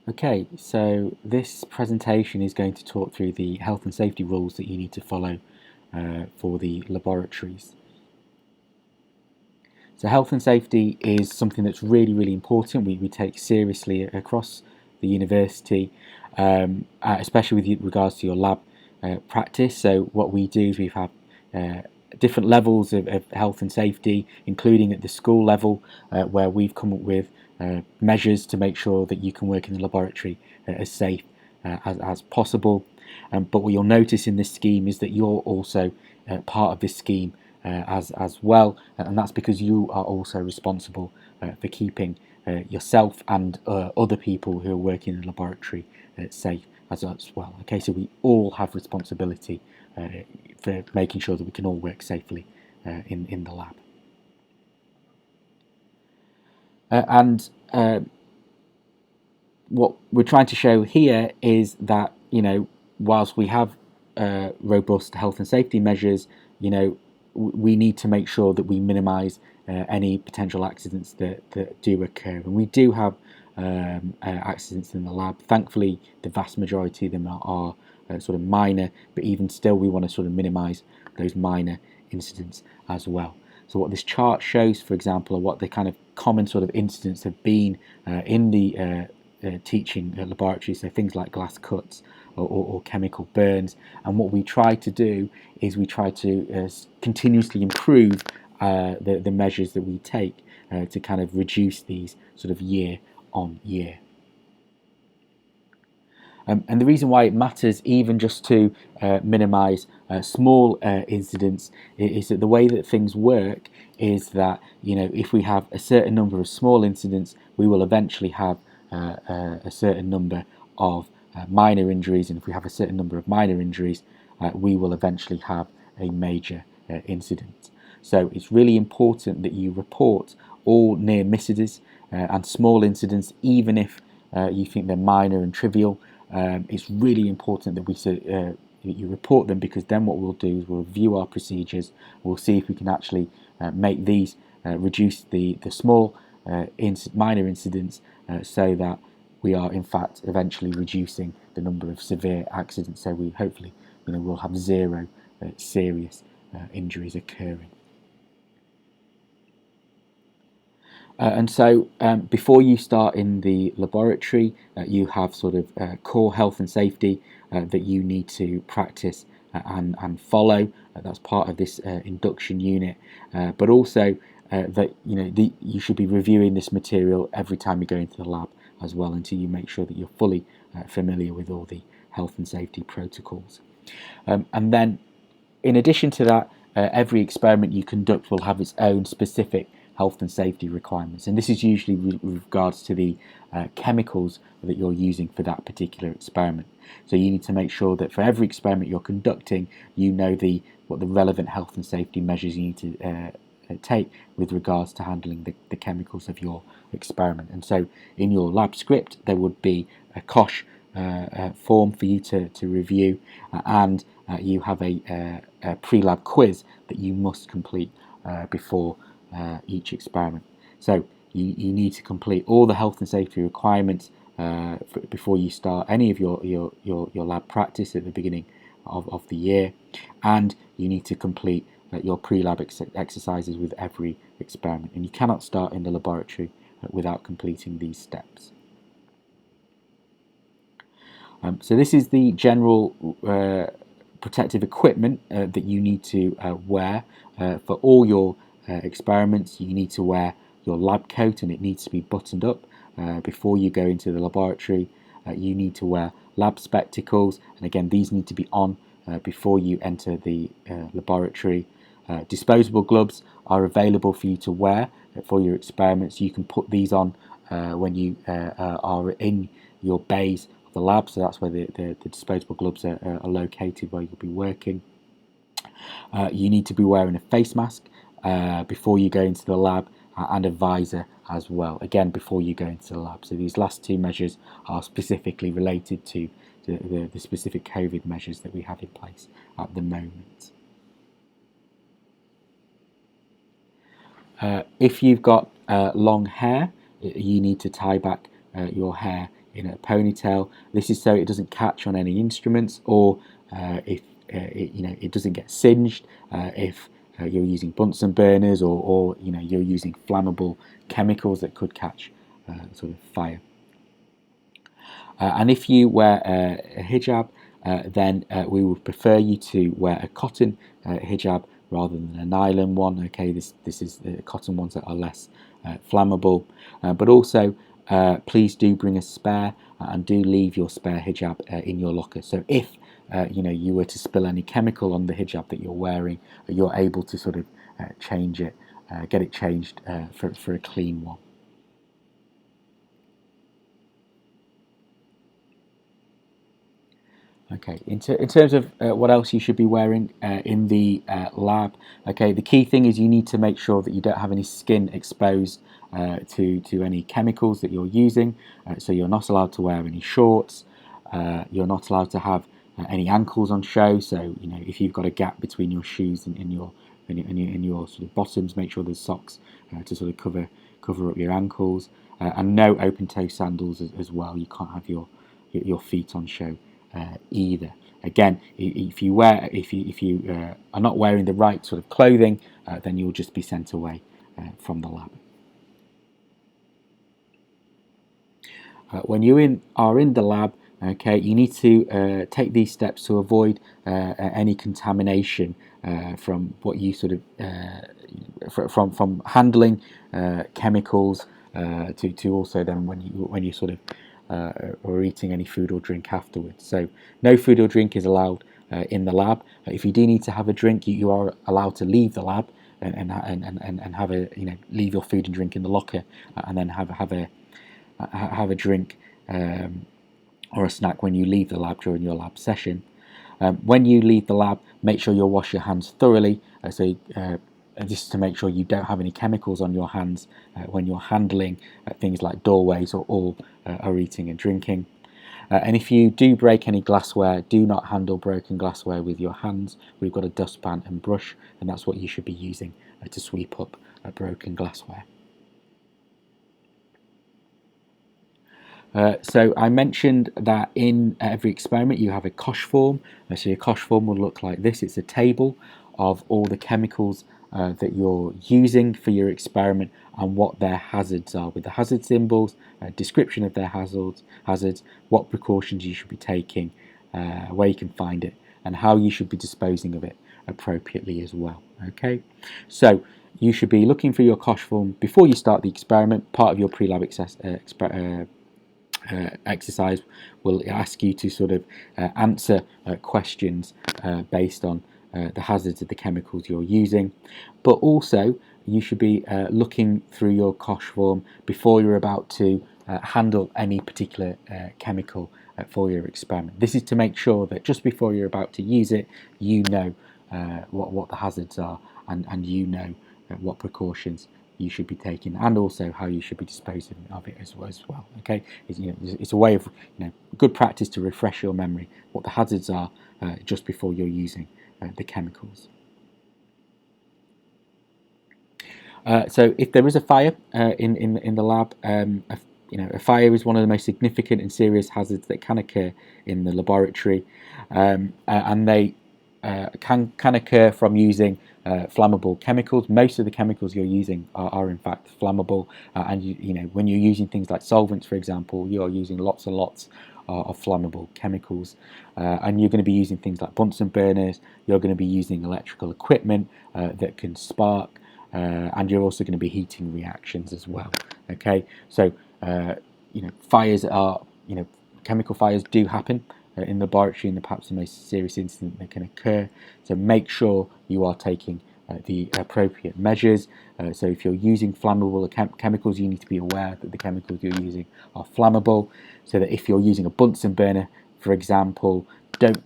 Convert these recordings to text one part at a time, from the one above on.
Okay, so this presentation is going to talk through the health and safety rules that you need to follow for the laboratories. So health and safety is something that's really important. We take seriously across the university, especially with regards to your lab practice. So what we do is we have different levels of health and safety, including at the school level, where we've come up with measures to make sure that you can work in the laboratory as safe as possible. But what you'll notice in this scheme is that you're also part of this scheme as well, and that's because you are also responsible for keeping yourself and other people who are working in the laboratory safe as well. Okay, so we all have responsibility for making sure that we can all work safely in the lab. And what we're trying to show here is that, whilst we have robust health and safety measures, we need to make sure that we minimise any potential accidents that do occur. And we do have accidents in the lab. Thankfully, the vast majority of them are sort of minor, but even still, we want to sort of minimise those minor incidents as well. So what this chart shows, for example, are what the kind of common sort of incidents have been in the teaching laboratories, so things like glass cuts or chemical burns. And what we try to do is we try to continuously improve the measures that we take to kind of reduce these sort of year on year. And the reason why it matters even just to minimise small incidents is that the way that things work is that, if we have a certain number of small incidents, we will eventually have a certain number of minor injuries, and if we have a certain number of minor injuries, we will eventually have a major incident. So it's really important that you report all near misses and small incidents, even if you think they're minor and trivial. It's really important that you report them, because then what we'll do is we'll review our procedures. We'll see if we can actually make these reduce the small minor incidents, so that we are in fact eventually reducing the number of severe accidents. So we hopefully we'll have zero serious injuries occurring. And so before you start in the laboratory, you have sort of core health and safety that you need to practice and follow. That's part of this induction unit, but also that you should be reviewing this material every time you go into the lab as well, until you make sure that you're fully familiar with all the health and safety protocols. And then in addition to that, every experiment you conduct will have its own specific health and safety requirements, and this is usually with regards to the chemicals that you're using for that particular experiment. So you need to make sure that for every experiment you're conducting, you know what the relevant health and safety measures you need to take with regards to handling the chemicals of your experiment. And so in your lab script there would be a Cosh form for you to review, and you have a pre-lab quiz that you must complete before each experiment. So you need to complete all the health and safety requirements before you start any of your lab practice at the beginning of the year, and you need to complete your pre-lab exercises with every experiment, and you cannot start in the laboratory without completing these steps. So this is the general protective equipment that you need to wear for all your experiments. You need to wear your lab coat, and it needs to be buttoned up before you go into the laboratory. You need to wear lab spectacles, and again these need to be on before you enter the laboratory. Disposable gloves are available for you to wear for your experiments. You can put these on when you are in your bays of the lab, so that's where the disposable gloves are located, where you'll be working. You need to be wearing a face mask before you go into the lab, and a visor as well, again before you go into the lab. So these last two measures are specifically related to the specific COVID measures that we have in place at the moment. If you've got long hair, you need to tie back your hair in a ponytail. This is so it doesn't catch on any instruments, or if it doesn't get singed if you're using Bunsen burners, or you're using flammable chemicals that could catch sort of fire. And if you wear a hijab, then we would prefer you to wear a cotton hijab rather than a nylon one. Okay, this is the cotton ones that are less flammable, but also please do bring a spare, and do leave your spare hijab in your locker. So if you were to spill any chemical on the hijab that you're wearing, you're able to sort of change it, get it changed for a clean one. Okay, in terms of what else you should be wearing in the lab, okay, the key thing is you need to make sure that you don't have any skin exposed to any chemicals that you're using. So you're not allowed to wear any shorts. You're not allowed to have any ankles on show. So if you've got a gap between your shoes and in your sort of bottoms, make sure there's socks to sort of cover up your ankles, and no open toe sandals as well. You can't have your feet on show either. Again, if you are not wearing the right sort of clothing, then you'll just be sent away from the lab. When you are in the lab, okay, you need to take these steps to avoid any contamination from what you sort of from handling chemicals to also then when you sort of or eating any food or drink afterwards. So no food or drink is allowed in the lab. If you do need to have a drink, you are allowed to leave the lab and have a leave your food and drink in the locker, and then have a drink or a snack when you leave the lab during your lab session. When you leave the lab, make sure you wash your hands thoroughly. This is to make sure you don't have any chemicals on your hands when you're handling things like doorways or eating and drinking. And if you do break any glassware, do not handle broken glassware with your hands. We've got a dustpan and brush, and that's what you should be using to sweep up broken glassware. So I mentioned that in every experiment you have a Cosh form. So your Cosh form will look like this. It's a table of all the chemicals that you're using for your experiment and what their hazards are, with the hazard symbols, a description of their hazards, what precautions you should be taking, where you can find it, and how you should be disposing of it appropriately as well. Okay, so you should be looking for your Cosh form before you start the experiment. Part of your pre-lab exercise will ask you to sort of answer questions based on the hazards of the chemicals you're using, but also you should be looking through your Cosh form before you're about to handle any particular chemical for your experiment. This is to make sure that just before you're about to use it, you know what the hazards are, and you know what precautions you should be taking, and also how you should be disposing of it as well. Okay, it's a way of good practice to refresh your memory what the hazards are just before you're using the chemicals. So if there is a fire in the lab, a fire is one of the most significant and serious hazards that can occur in the laboratory, and they can occur from using flammable chemicals. Most of the chemicals you're using are in fact flammable, and when you're using things like solvents, for example, you're using lots and lots of flammable chemicals, and you're going to be using things like Bunsen burners. You're going to be using electrical equipment that can spark, and you're also going to be heating reactions as well. Okay, so fires are chemical fires do happen in the laboratory, and perhaps the most serious incident that can occur. So make sure you are taking the appropriate measures. So if you're using flammable chemicals, you need to be aware that the chemicals you're using are flammable. So that if you're using a Bunsen burner, for example, don't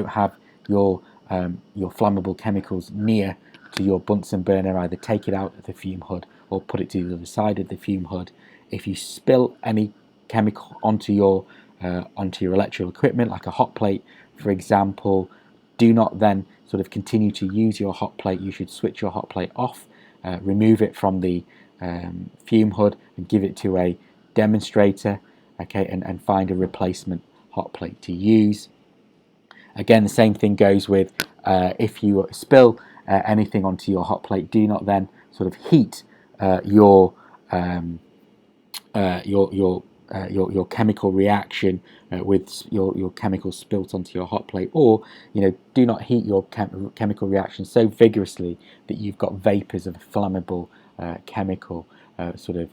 have your flammable chemicals near to your Bunsen burner. Either take it out of the fume hood or put it to the other side of the fume hood. If you spill any chemical onto your electrical equipment, like a hot plate, for example, do not then sort of continue to use your hot plate. You should switch your hot plate off, remove it from the fume hood, and give it to a demonstrator okay, and find a replacement hot plate to use. Again, the same thing goes with if you spill anything onto your hot plate, do not then sort of heat your your chemical reaction with your chemicals spilt onto your hot plate, or do not heat your chemical reaction so vigorously that you've got vapors of flammable chemical sort of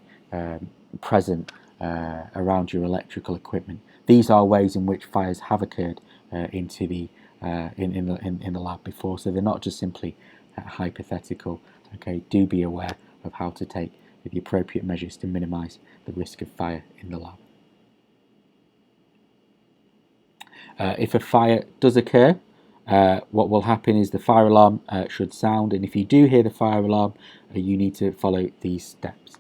present around your electrical equipment. These are ways in which fires have occurred into the in the lab before, so they're not just simply hypothetical. Okay, do be aware of how to take the appropriate measures to minimise the risk of fire in the lab. If a fire does occur, what will happen is the fire alarm should sound, and if you do hear the fire alarm, you need to follow these steps.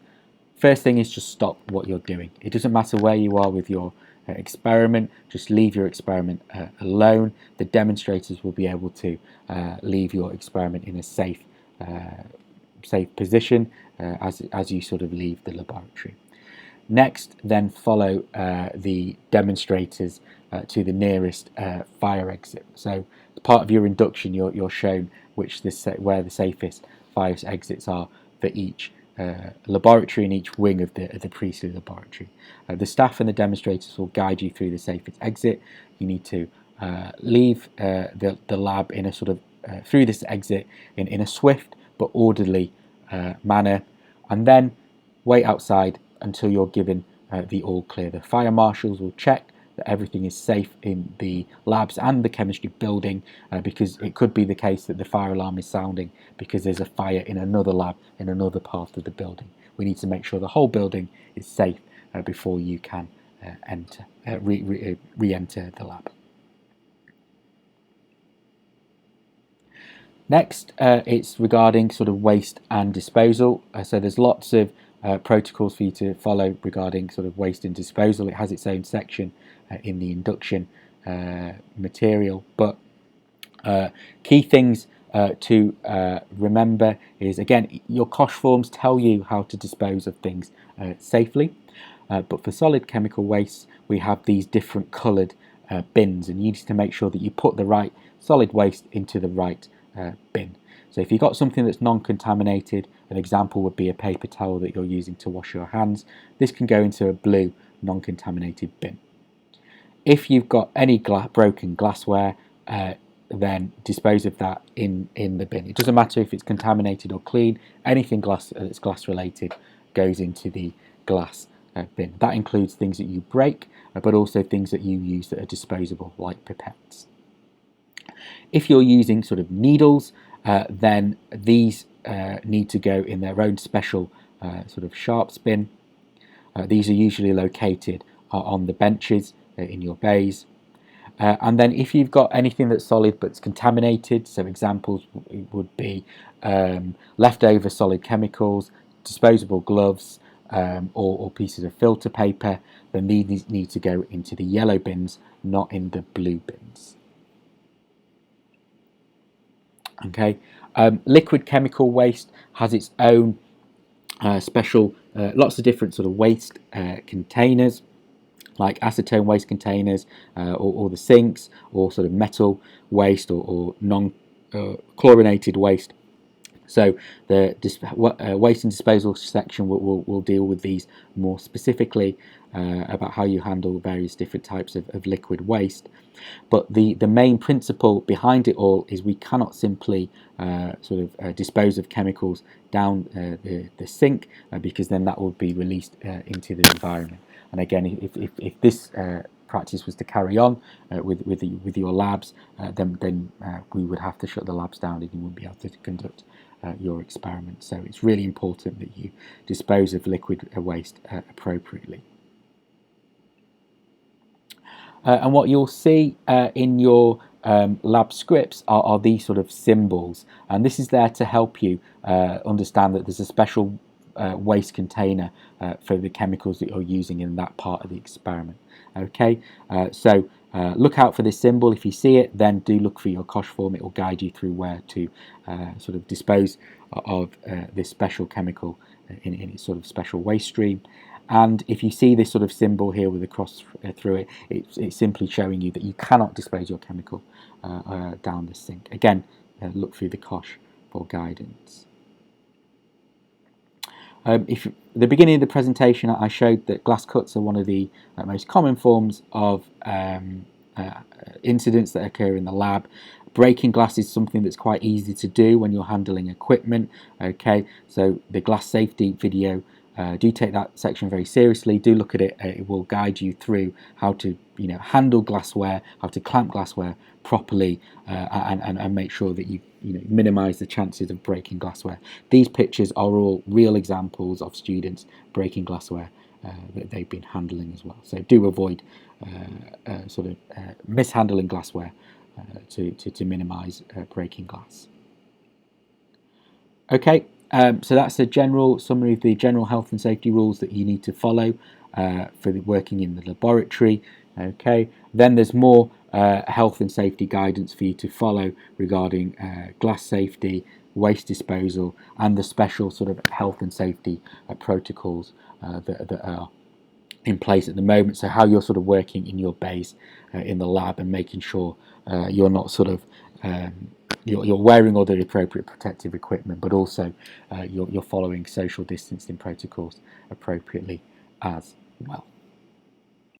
First thing is just stop what you're doing. It doesn't matter where you are with your experiment, just leave your experiment alone. The demonstrators will be able to leave your experiment in a safe position as you sort of leave the laboratory. Next, then follow the demonstrators to the nearest fire exit. So, as part of your induction, you're shown where the safest fire exits are for each laboratory in each wing of the Priestley laboratory. The staff and the demonstrators will guide you through the safest exit. You need to leave the lab in a sort of through this exit in a swift but orderly manner, and then wait outside until you're given the all clear. The fire marshals will check that everything is safe in the labs and the chemistry building, because it could be the case that the fire alarm is sounding because there's a fire in another lab in another part of the building. We need to make sure the whole building is safe before you can re-enter the lab. Next, it's regarding sort of waste and disposal. So there's lots of protocols for you to follow regarding sort of waste and disposal. It has its own section in the induction material, but key things to remember is, again, your Cosh forms tell you how to dispose of things safely, but for solid chemical waste we have these different coloured bins, and you need to make sure that you put the right solid waste into the right bin. So if you've got something that's non-contaminated, an example would be a paper towel that you're using to wash your hands, this can go into a blue non-contaminated bin. If you've got any broken glassware, then dispose of that in the bin. It doesn't matter if it's contaminated or clean, anything that's glass related goes into the glass bin. That includes things that you break, but also things that you use that are disposable, like pipettes. If you're using sort of needles, then these need to go in their own special sort of sharps bin. These are usually located on the benches in your bays. And then if you've got anything that's solid but's contaminated, so examples would be leftover solid chemicals, disposable gloves, or pieces of filter paper, then these need to go into the yellow bins, not in the blue bins. Okay, liquid chemical waste has its own special, lots of different sort of waste containers, like acetone waste containers, or the sinks, or sort of metal waste, or non-chlorinated waste. So the waste and disposal section will deal with these more specifically about how you handle various different types of liquid waste. But the main principle behind it all is we cannot simply dispose of chemicals down the sink, because then that will be released into the environment. And again, if this practice was to carry on with your labs, then we would have to shut the labs down and you wouldn't be able to conduct your experiment. So it's really important that you dispose of liquid waste appropriately. And what you'll see in your lab scripts are these sort of symbols, and this is there to help you understand that there's a special waste container for the chemicals that you're using in that part of the experiment. Okay, so look out for this symbol. If you see it, then do look for your Cosh form. It will guide you through where to sort of dispose of this special chemical in its sort of special waste stream. And if you see this sort of symbol here with a cross through it, it's simply showing you that you cannot dispose your chemical down the sink. Again, look through the Cosh for guidance. If at the beginning of the presentation, I showed that glass cuts are one of the most common forms of incidents that occur in the lab. Breaking glass is something that's quite easy to do when you're handling equipment. Okay, so the glass safety video, do take that section very seriously. Do look at it. It will guide you through how to, handle glassware, how to clamp glassware properly, and make sure that you minimise the chances of breaking glassware. These pictures are all real examples of students breaking glassware that they've been handling as well. So do avoid mishandling glassware to minimise breaking glass. Okay, so that's a general summary of the general health and safety rules that you need to follow for working in the laboratory. Okay, then there's more health and safety guidance for you to follow regarding glass safety, waste disposal, and the special sort of health and safety protocols that are in place at the moment. So how you're sort of working in your base in the lab and making sure you're not sort of you're wearing all the appropriate protective equipment, but also you're following social distancing protocols appropriately as well.